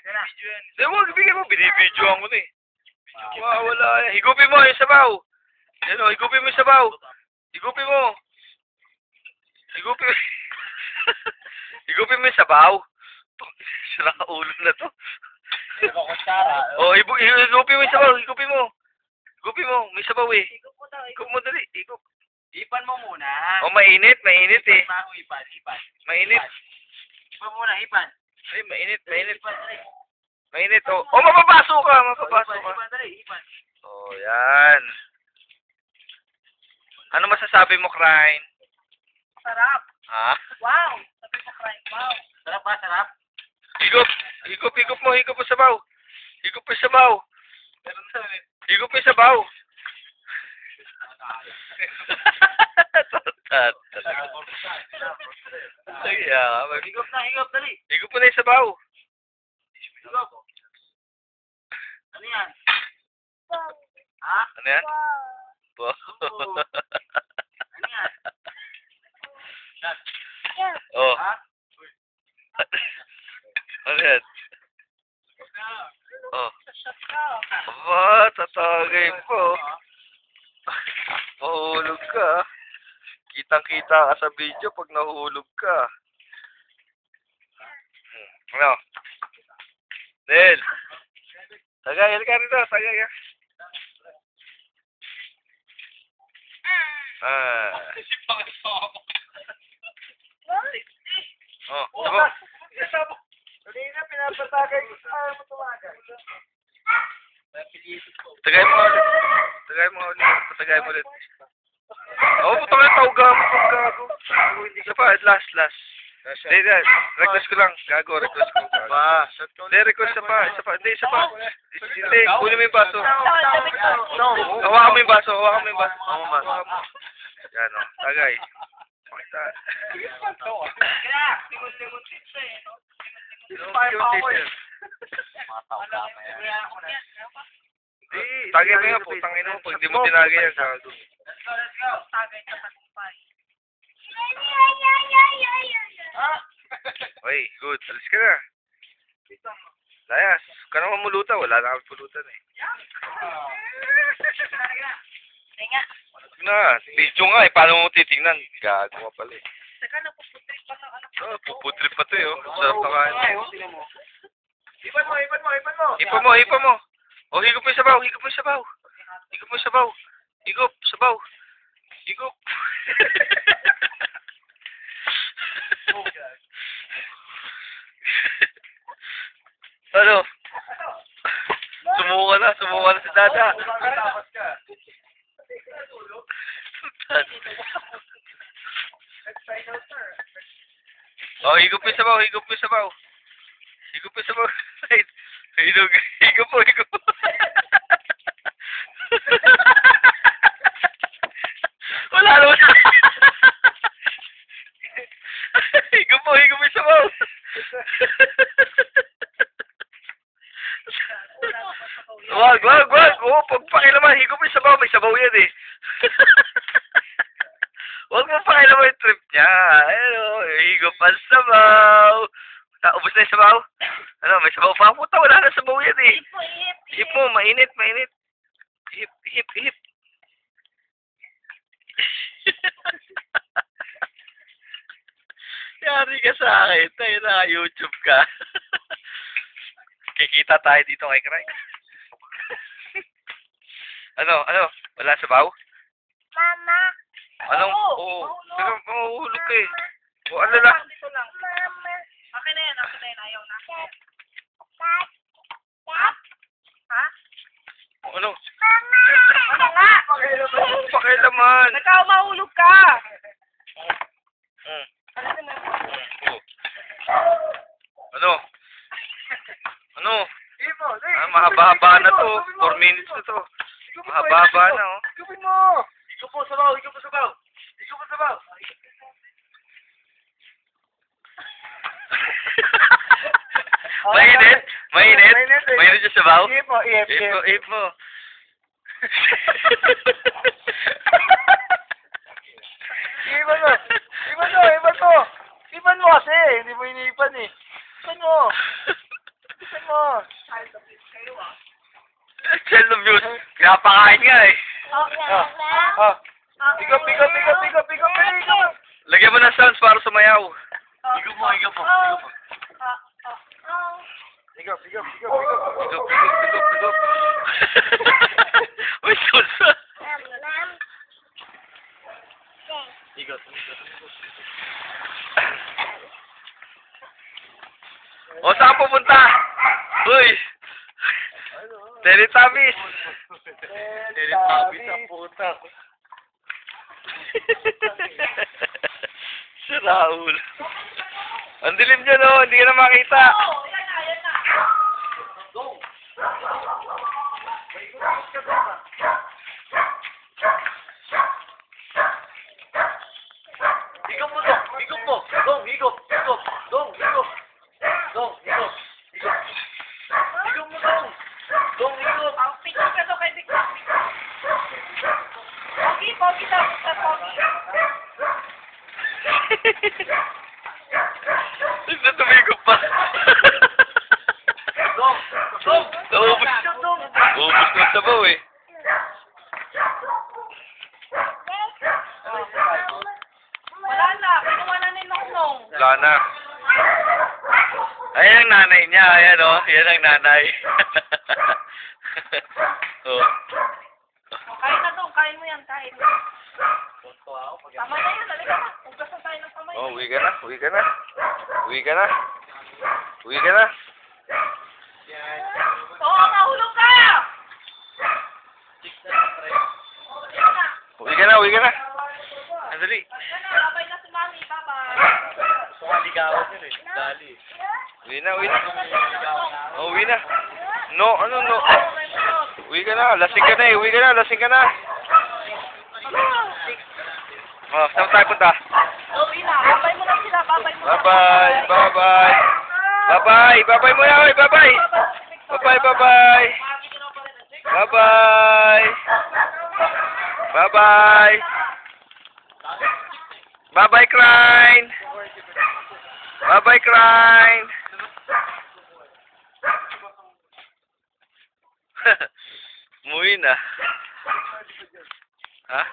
Hindi mo, bigyan mo. Binibidyoan ko na eh. Wala. Higupin mo yung sabaw. Yan o, higupin mo yung sabaw. Higupin mo. Higupin. Higupin mo yung sabaw. Sira ka ulo na to. Oh, higupin mo yung sabaw. Higupin mo. Higupin mo. May sabaw eh. Higup mo dali. Higup. Ipan mo muna. Oh, mainit. Mainit eh. Ipan. Mainit. Ipan muna, ipan. Ay, mainit. Mainit. Ipan, dali. Mainit oh. Oh, mapapaso ka. Mapapaso ka. Ipan, dali, ipan. Oh, yan. Ano masasabi mo, Crane? Sarap. Ha? Wow. Sabi ko, Crane. Wow. Sarap ba, sarap? Higup. Higup mo. Higup mo sabaw. Higup mo sabaw. Higup mo sabaw. Higop na, higop, dali. Higup mo na yung sabaw. Higop. Ano yan? Ha? Ano yan? Wow. Ano yan? Oh. Ha? Ano yan? Oh. Shot ka. Aba, tatagay po. Mahulog ka. Kitang-kita ka sa video pag nahulog ka. Ano? Del. Tagay, halika rito. Tagay ka. Oh, sabaw. Hindi na, pinapatagay ko sa mo tumagal. Tagay mo ulit. Tagay mo ulit. Oo, puto ka tao gago. Isa pa, last. Hindi, request ko lang. Gago. Request ko. Hindi, request isa pa. Hindi, isa pa. Hindi, kunin mo yung baso. Hawakan mo yung baso. Yan o, tagay. Pakita. Limon-limon pizza eh, no? Tagay mo nga, putang ina mo. Pag hindi mo tinagay yan, gago. Let's go. Tagay sa tagumpay. Oy, good. Alis ka na. Layas. Huwag ka na mamulutan. Wala na kami pulutan eh. Tinga. Na, video nga eh. Paano mo titingnan? Gago ka pala eh. Teka, napuputrip pa ng anak ko. Oh, puputrip pa to eh. Oh. Sarap na kain. Ipan mo. Hipa mo. Oh, higop mo yung sabaw. Higop, sabaw. Higop. Ano? Sumuka na si Dada. Oh, higop mo yung sabaw. Higop mo. Wala naman. Higop mo yung sabaw. Wag. Oh, pagpakilaman. Higop mo yung sabaw. May sabaw yan eh. Huwag mo pakilaman yung trip niya. Ano, higop ang sabaw. Ubus na yung sabaw? Ano, may sabaw pa? Puta, wala na sabaw yan eh. Hip mo, mainit. Hip. Yari ka sa akin. Tayo na, YouTube ka. Kikita tayo dito kay Craig. Ano? Wala sabaw? Mama. Anong? Oo. Pero mahuhulog ka eh. O, ano lang? Dito lang. Mama. Akin na yan. Ayaw na. Ha? Ano? Ano nga? Pakilaman. Ikaw, mahulog ka. Ano? Mahaba-haba na to. 4 minutes na to. Mahaba-haba na oh. Higupin mo. Higop mo sabaw. Mainit? Mainit yung sabaw? Ihip mo. Ipan mo kasi. Hindi mo iniipan eh. Ipan mo. mo. Child of youth kayo ah. Child of youth. Pinapakain nga eh. Ah. Bigop. Lagyan mo ng sounds para sumayaw. Bigop mo. Bigop. Bigop. Uy, sounds. Bigop. O, saan pupunta? Uy. Teletubbies. Teletubbies ang puta. Si Raul. Ang dilim dyan oh, hindi ka na makita. Oh, yan na. Go. Higop mo. Dong, higop. Higop mo, dong. Dong, higop. Ang picture ka to kay Victor. Pogi daw, Mr. Pogi. Ito tumigop pa. Dong. Naubos. Naubos ko sa baw eh. Wala na, kinuha na ni Nongnong. Wala na. Ayan ang nanay niya. Ayan oh. Yan ang nanay. Oh. Kain na dong, kain mo yan, kain. Tama na yan, halika na. Hugasan tayo ng kamay. Oh, uwi ka na. Oo, mahulog ka! Uwi ka na. Andali. Yan na, babay na si Mami, bye-bye. Ligawan yun eh. Dali. Uwi na. Oh, uwi na. No. Uwi ka na. Lasing ka na. Oh, saan tayo punta? Uwi na, babay mo lang sila, babay mo. Bye-bye. Bye-bye muna. Oy, bye-bye. Bye-bye, Crane. Umuwi na. Ha?